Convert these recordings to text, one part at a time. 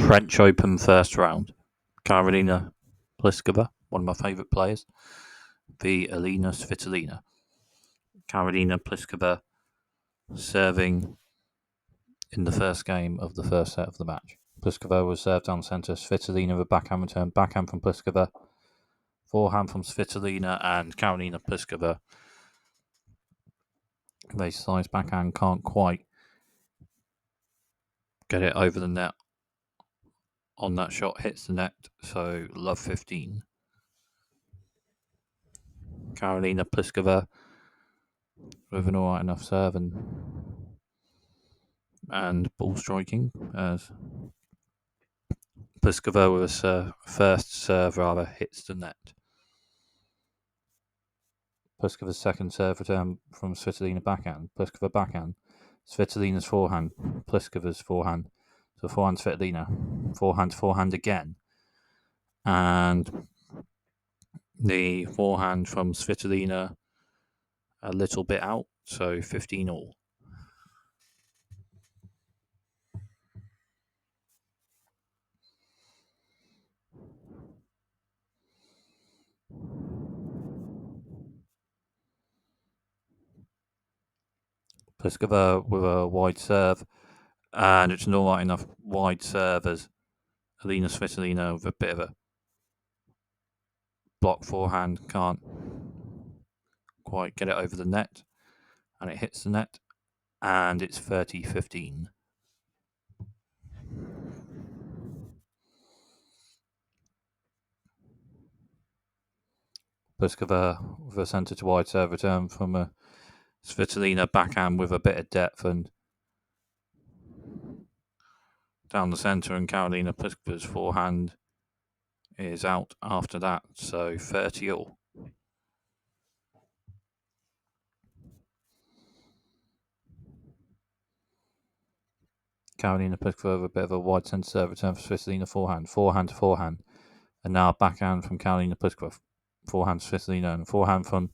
French Open first round. Karolina Pliskova, one of my favourite players, v Elina Svitolina. Karolina Pliskova serving in the first game of the first set of the match. Pliskova was served down centre. Svitolina with backhand return. Backhand from Pliskova. Forehand from Svitolina, and Karolina Pliskova. They slice backhand, can't quite get it over the net on that shot, hits the net, so love 15. Karolina Pliskova with an alright enough serve and ball striking, as Pliskova with a first serve hits the net. Pliskova's second serve return from Svitolina backhand. Pliskova backhand. Svitolina's forehand. Pliskova's forehand. So forehand Svitolina. Forehand again. And the forehand from Svitolina a little bit out, so 15 all. Pliskova with a wide serve, and it's not right enough wide serve as Elina Svitolina with a bit of a block forehand, can't quite get it over the net, and it hits the net, and it's 30-15. Pliskova with a centre to wide serve return from a Svitolina backhand with a bit of depth and down the centre, and Karolina Pliskova's forehand is out after that, so 30 all. Karolina Pliskova with a bit of a wide centre serve return for Svitolina forehand to forehand, and now backhand from Karolina Pliskova, forehand to Svitolina, and forehand from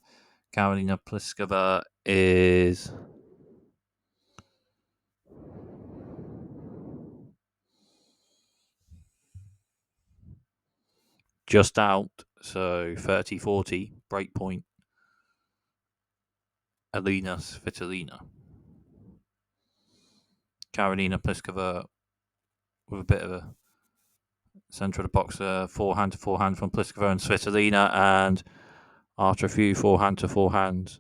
Karolina Pliskova is just out, so 30-40, break point, Elina Svitolina. Karolina Pliskova with a bit of a centre of the box, forehand to forehand from Pliskova and Svitolina, and after a few forehand to forehands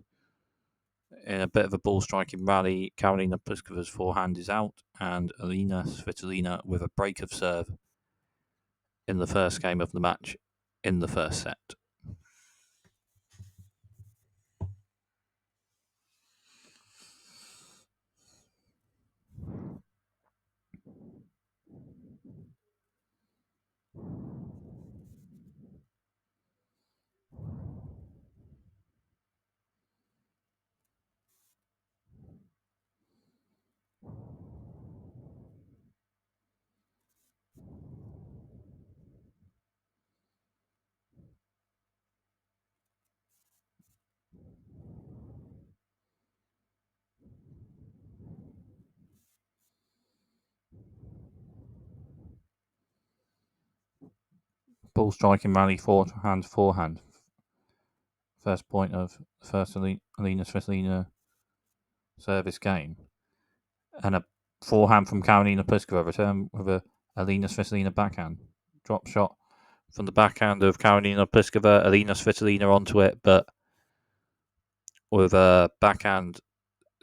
in a bit of a ball striking rally, Karolina Pliskova's forehand is out, and Elina Svitolina with a break of serve in the first game of the match in the first set. Ball striking rally, forehand to forehand. First point of the first Elina Svitolina service game. And a forehand from Karolina Pliskova, return with a Elina Svitolina backhand. Drop shot from the backhand of Karolina Pliskova, Elina Svitolina onto it, but with a backhand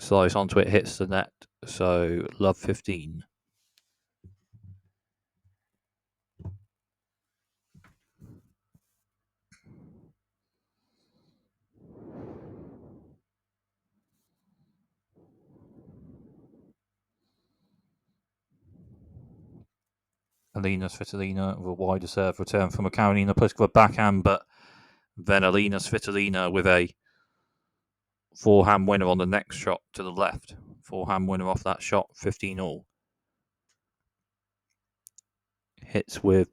slice onto it, hits the net. So love 15. Elina Svitolina with a wider serve return from a Karolina Pliskova backhand, but then Elina Svitolina with a forehand winner on the next shot to the left. Forehand winner off that shot, 15 all. Hits with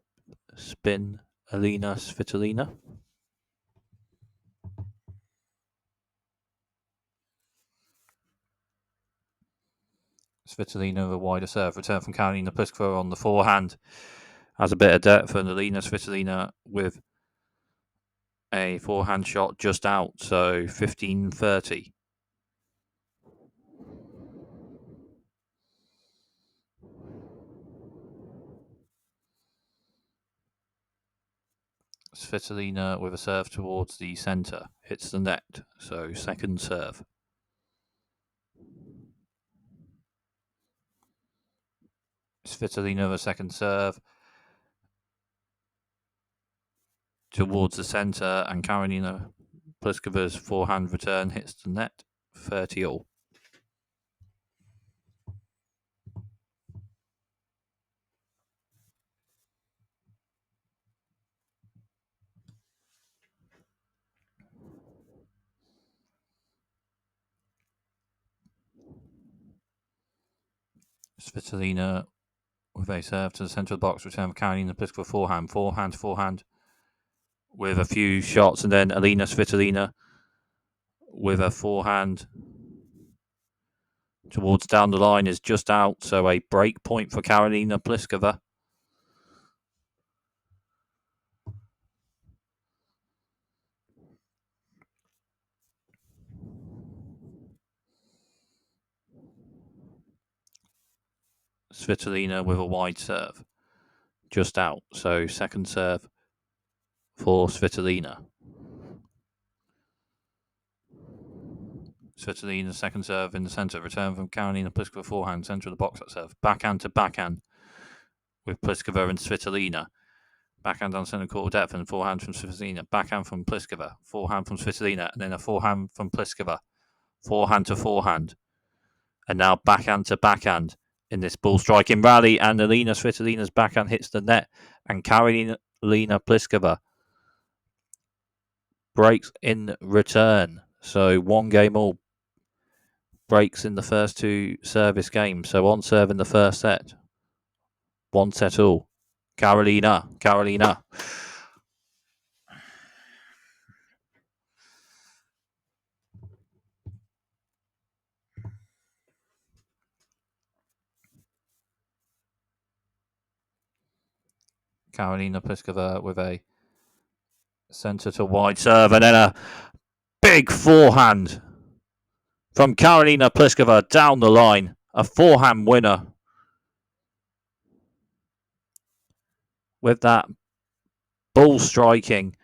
spin, Elina Svitolina. Svitolina with a wider serve. Return from Karolina Pliskova on the forehand. Has a bit of depth, and Elina Svitolina with a forehand shot just out, so 15-30. Svitolina with a serve towards the centre. Hits the net, so second serve. Svitolina with a second serve towards the centre, and Karolina Pliskova's forehand return hits the net, 30-all. Svitolina with a serve to the centre of the box, return for Karolina Pliskova forehand with a few shots, and then Elina Svitolina with a forehand towards down the line is just out, so a break point for Karolina Pliskova. Svitolina with a wide serve, just out, so second serve for Svitolina. Svitolina's second serve in the centre, return from Karolina Pliskova forehand, centre of the box that serve, backhand to backhand with Pliskova and Svitolina. Backhand on centre court depth and forehand from Svitolina, backhand from Pliskova, forehand from Svitolina, and then a forehand from Pliskova, forehand to forehand, and now backhand to backhand in this ball striking rally, and Elina Svitolina's backhand hits the net, and Karolina Pliskova breaks in return. So 1-game-all breaks in the first two service games. So on serve in the first set, 1-set-all. Karolina. Karolina Pliskova with a centre to wide serve, and then a big forehand from Karolina Pliskova down the line. A forehand winner with that ball striking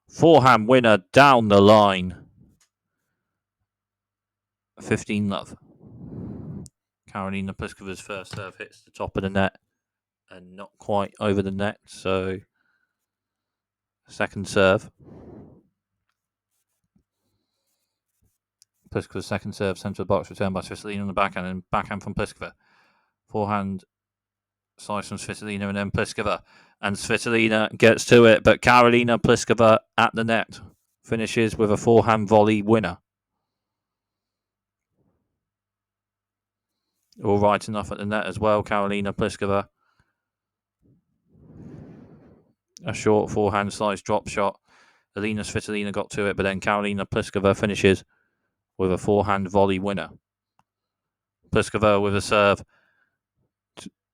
forehand winner down the line. 15-love. Karolina Pliskova's first serve hits the top of the net and not quite over the net, so second serve. Pliskova's second serve, centre of the box, returned by Svitolina on the backhand, and backhand from Pliskova. Forehand slice from Svitolina, and then Pliskova. And Svitolina gets to it, but Karolina Pliskova at the net finishes with a forehand volley winner. All right enough at the net as well, Karolina Pliskova. A short forehand slice drop shot. Elina Svitolina got to it, but then Karolina Pliskova finishes with a forehand volley winner. Pliskova with a serve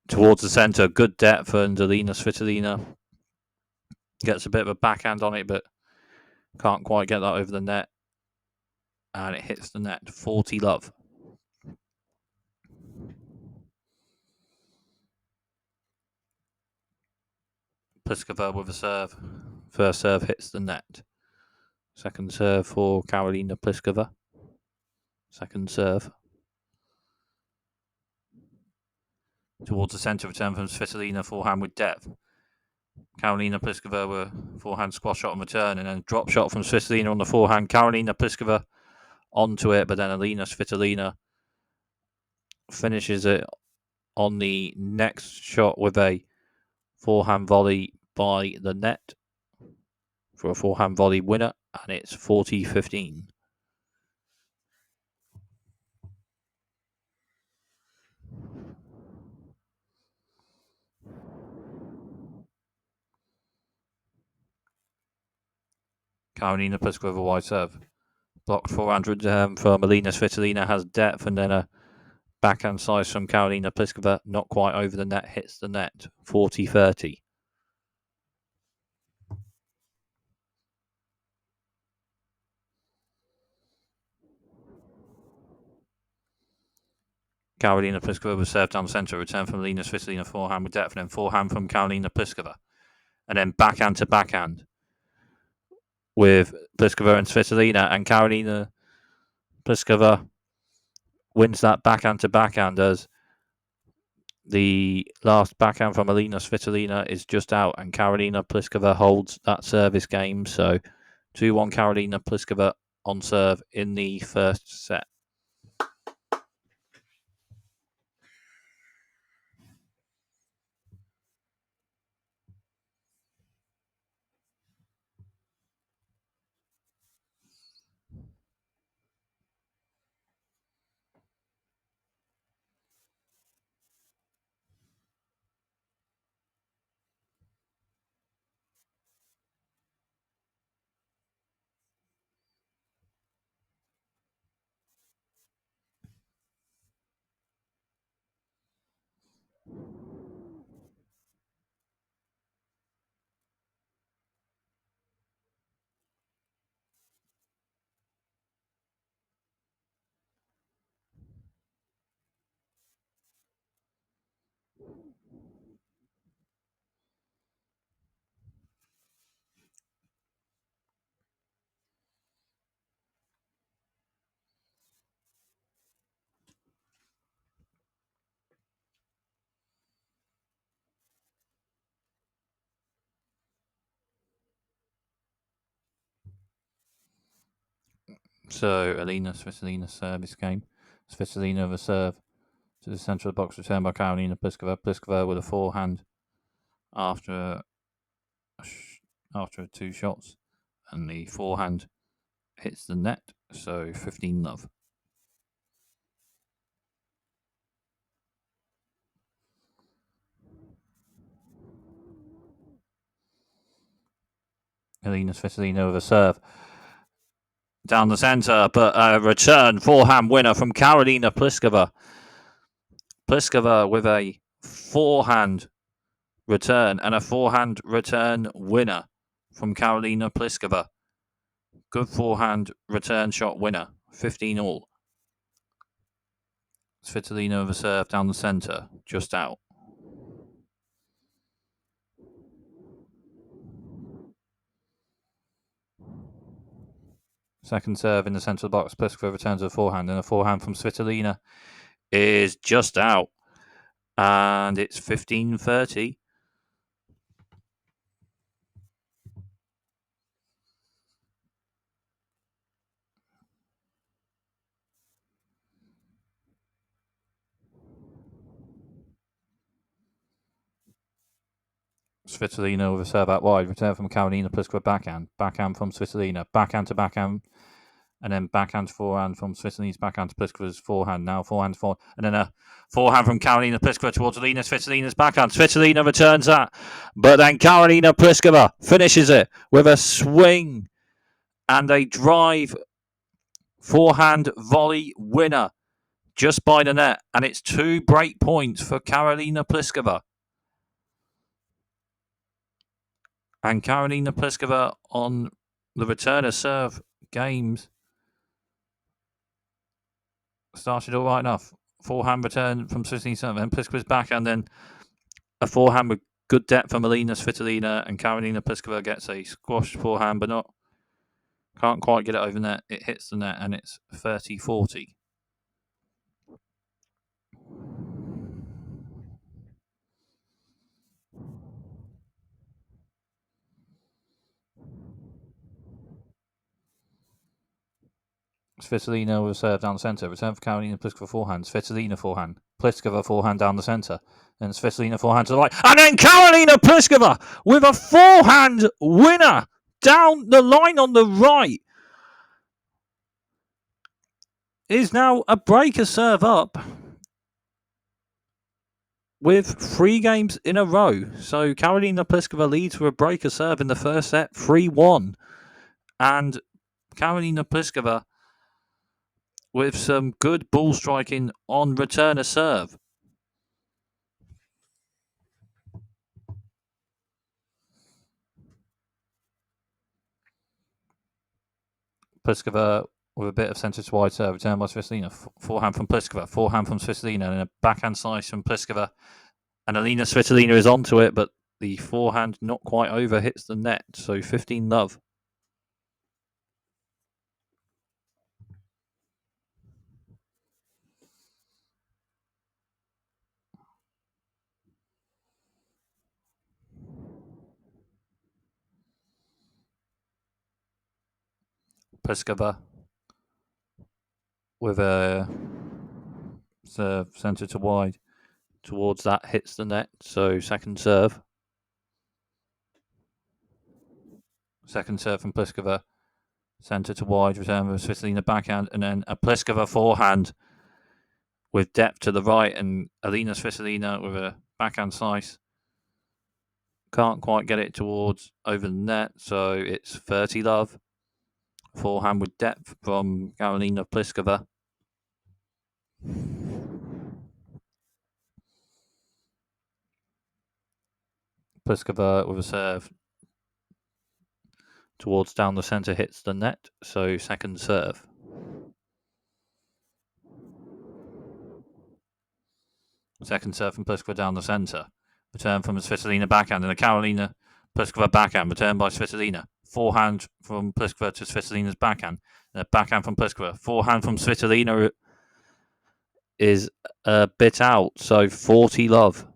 towards the centre. Good depth, and Elina Svitolina gets a bit of a backhand on it, but can't quite get that over the net. And it hits the net. 40-love. Pliskova with a serve. First serve hits the net. Second serve for Karolina Pliskova. Second serve. Towards the centre, return from Svitolina, forehand with depth. Karolina Pliskova with a forehand squash shot on return, and then drop shot from Svitolina on the forehand. Karolina Pliskova onto it, but then Elina Svitolina finishes it on the next shot with a forehand volley by the net for a forehand volley winner, and it's 40-15. Karolina Pliskova with a wide serve. Blocked forehand from Elina Svitolina, has depth, and then a Backhand slice from Karolina Pliskova, not quite over the net, hits the net, 40-30. Karolina Pliskova was served down centre, return from Elina Svitolina, forehand with depth, and then forehand from Karolina Pliskova. And then backhand to backhand with Pliskova and Svitolina, and Karolina Pliskova wins that backhand to backhand as the last backhand from Elina Svitolina is just out, and Karolina Pliskova holds that service game. So 2-1 Karolina Pliskova on serve in the first set. So Elina Svitolina service game. Svitolina with a serve to the centre of the box, returned by Karolina Pliskova. Pliskova with a forehand after two shots, and the forehand hits the net. So 15-love. Elina Svitolina with a serve down the centre, but a return forehand winner from Karolina Pliskova. Pliskova with a forehand return and a forehand return winner from Karolina Pliskova. Good forehand return shot winner, 15-all. Svitolina with a serve down the centre, just out. Second serve in the centre of the box. Pliskova returns a forehand, and a forehand from Svitolina is just out. And it's 15-30. Svitolina with a serve out wide. Return from Karolina Pliskova backhand. Backhand from Svitolina. Backhand to backhand. And then backhand to forehand from Svitolina's backhand to Pliskova's forehand. Now forehand to forehand. And then a forehand from Karolina Pliskova towards Elina Svitolina's backhand. Svitolina returns that. But then Karolina Pliskova finishes it with a swing and a drive forehand volley winner just by the net. And it's 2 break points for Karolina Pliskova. And Karolina Pliskova on the returner serve games started all right enough. Forehand return from Svitolina, and Pliskova's back, and then a forehand with good depth from Elina Svitolina, and Karolina Pliskova gets a squash forehand, but can't quite get it over net. It hits the net, and it's 30-40. Svitolina with a serve down the centre. Return for Karolina Pliskova forehand. Svitolina forehand. Pliskova forehand down the centre. And Svitolina forehand to the right. And then Karolina Pliskova with a forehand winner down the line on the right. Is now a breaker serve up with 3 games in a row. So Karolina Pliskova leads with a breaker serve in the first set, 3-1. And Karolina Pliskova with some good ball striking on return of serve. Pliskova with a bit of centre to wide serve, return by Svitolina. Forehand from Pliskova, forehand from Svitolina, and a backhand slice from Pliskova. And Elina Svitolina is onto it, but the forehand not quite over, hits the net. So 15-love. Pliskova with a serve centre to wide towards that, hits the net. So second serve. Second serve from Pliskova. Centre to wide, return with Svitolina backhand, and then a Pliskova forehand with depth to the right, and Elina Svitolina with a backhand slice. Can't quite get it towards over the net, so it's 30-love. Forehand with depth from Karolina Pliskova. Pliskova with a serve towards down the centre, hits the net, so second serve. Second serve from Pliskova down the centre. Return from Svitolina backhand, and a Karolina Pliskova backhand. Return by Svitolina. Forehand from Pliskova to Svitolina's backhand. And a backhand from Pliskova. Forehand from Svitolina is a bit out, so 40-love.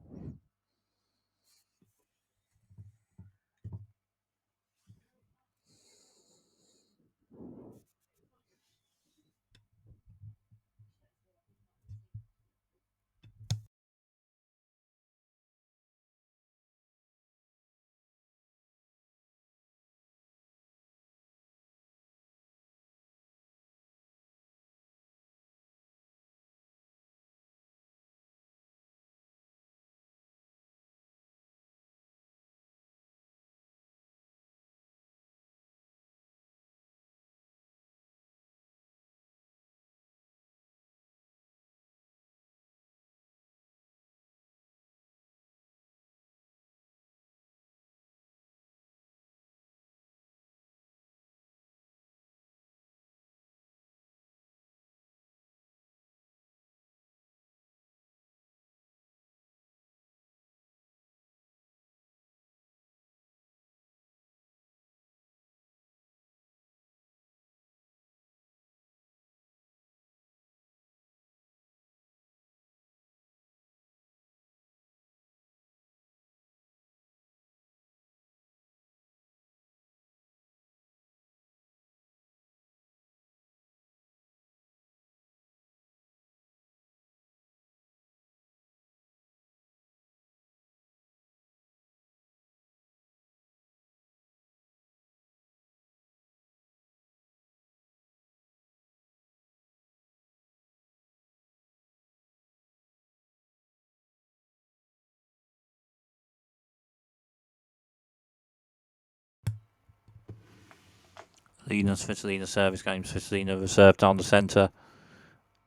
Elina Svitolina service game. Svitolina reserve down the centre,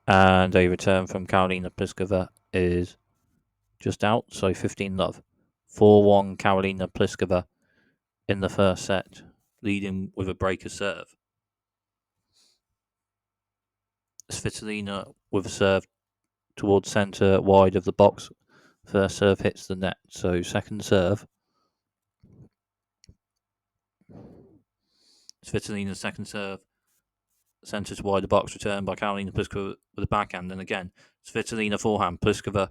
and a return from Karolina Pliskova is just out, so 15-love. 4-1 Karolina Pliskova in the first set, leading with a breaker serve. Svitolina with a serve towards centre, wide of the box. First serve hits the net, so second serve. Svitolina's second serve, centre to wide the box, return by Karolina Pliskova with a backhand, and again, Svitolina forehand, Pliskova,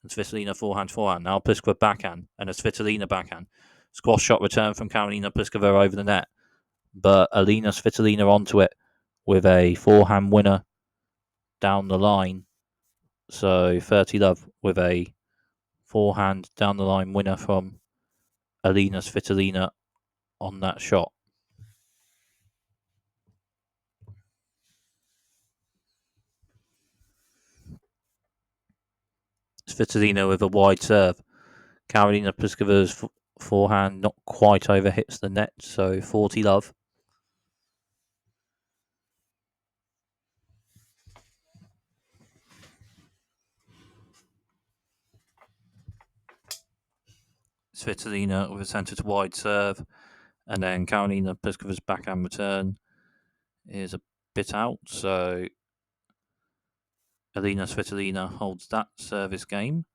and Svitolina forehand. Now Pliskova backhand, and a Svitolina backhand. Squash shot return from Karolina Pliskova over the net, but Elina Svitolina onto it with a forehand winner down the line. So 30-love with a forehand down the line winner from Elina Svitolina on that shot. Svitolina with a wide serve. Karolina Pliskova's forehand not quite over, hits the net, so 40-love. Svitolina with a centre to wide serve, and then Karolina Pliskova's backhand return is a bit out, so Elina Svitolina holds that service game,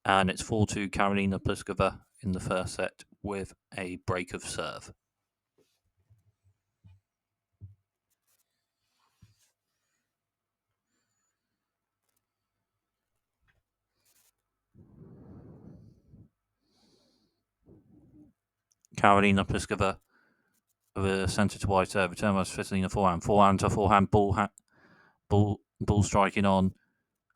and it's 4-2 Karolina Pliskova in the first set with a break of serve. Karolina Pliskova with a centre to wide serve, return by Svitolina forehand to forehand, ball striking on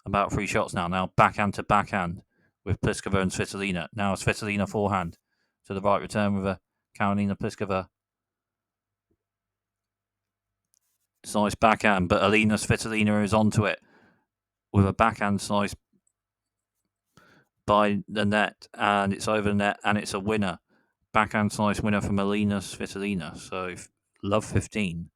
about 3 shots now. Now backhand to backhand with Pliskova and Svitolina. Now Svitolina forehand to the right, return with a Karolina Pliskova slice backhand, but Elina Svitolina is onto it with a backhand slice by the net, and it's over the net, and it's a winner. Backhand slice winner from Elina Svitolina. So love 15.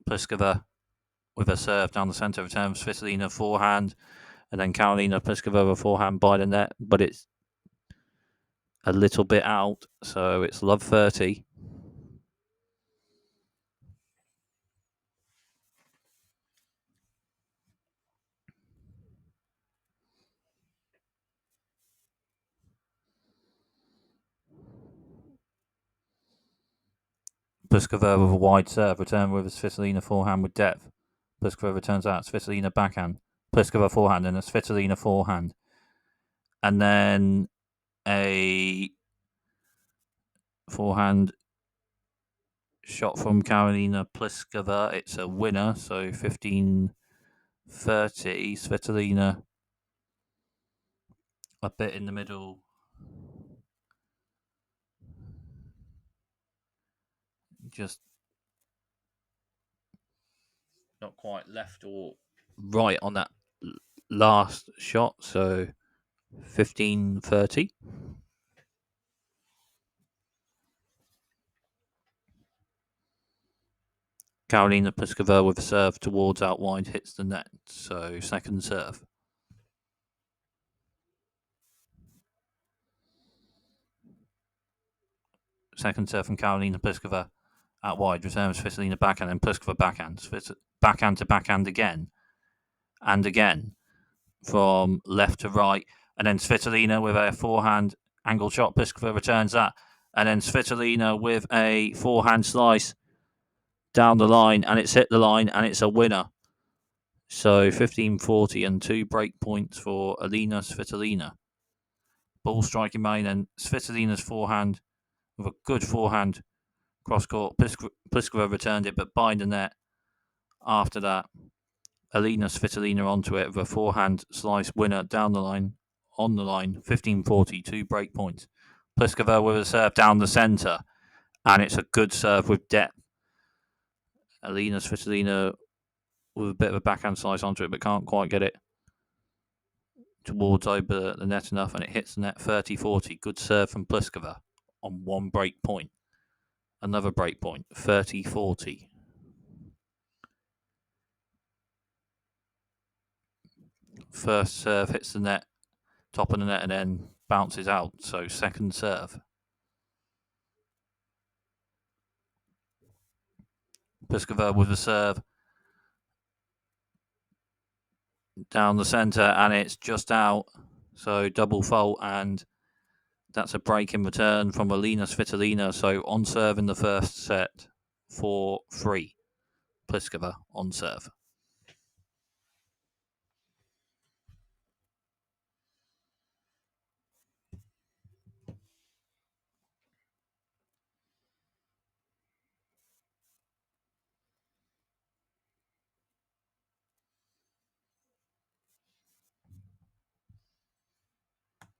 Pliskova with a serve down the centre, return from Svitolina forehand, and then Karolina Pliskova with a forehand by the net, but it's a little bit out, so it's love 30. Pliskova with a wide serve, return with a Svitolina forehand with depth. Pliskova returns out, Svitolina backhand, Pliskova forehand, and a Svitolina forehand. And then a forehand shot from Karolina Pliskova. It's a winner, so 15-30. Svitolina a bit in the middle. Just not quite left or right on that last shot, so 15-30. Karolina Pliskova with a serve towards out wide hits the net, so second serve. Second serve from Karolina Pliskova out wide, returns Svitolina backhand, and Pliskova backhand. Backhand to backhand again, and again from left to right, and then Svitolina with a forehand angle shot. Pliskova returns that, and then Svitolina with a forehand slice down the line, and it's hit the line, and it's a winner. So 15-40 and 2 break points for Elina Svitolina. Ball striking main, and Svitolina's forehand with a good forehand cross court. Pliskova returned it, but by the net. After that, Elina Svitolina onto it with a forehand slice winner down the line, on the line, 15-40, 2 break points. Pliskova with a serve down the centre, and it's a good serve with depth. Elina Svitolina with a bit of a backhand slice onto it, but can't quite get it towards over the net enough, and it hits the net 30-40. Good serve from Pliskova on 1 break point. Another break point, 30-40. First serve hits the net, top of the net, and then bounces out. So second serve. Pliskova with a serve down the centre, and it's just out. So double fault, and that's a break in return from Elina Svitolina. So on serve in the first set, 4-3. Pliskova on serve.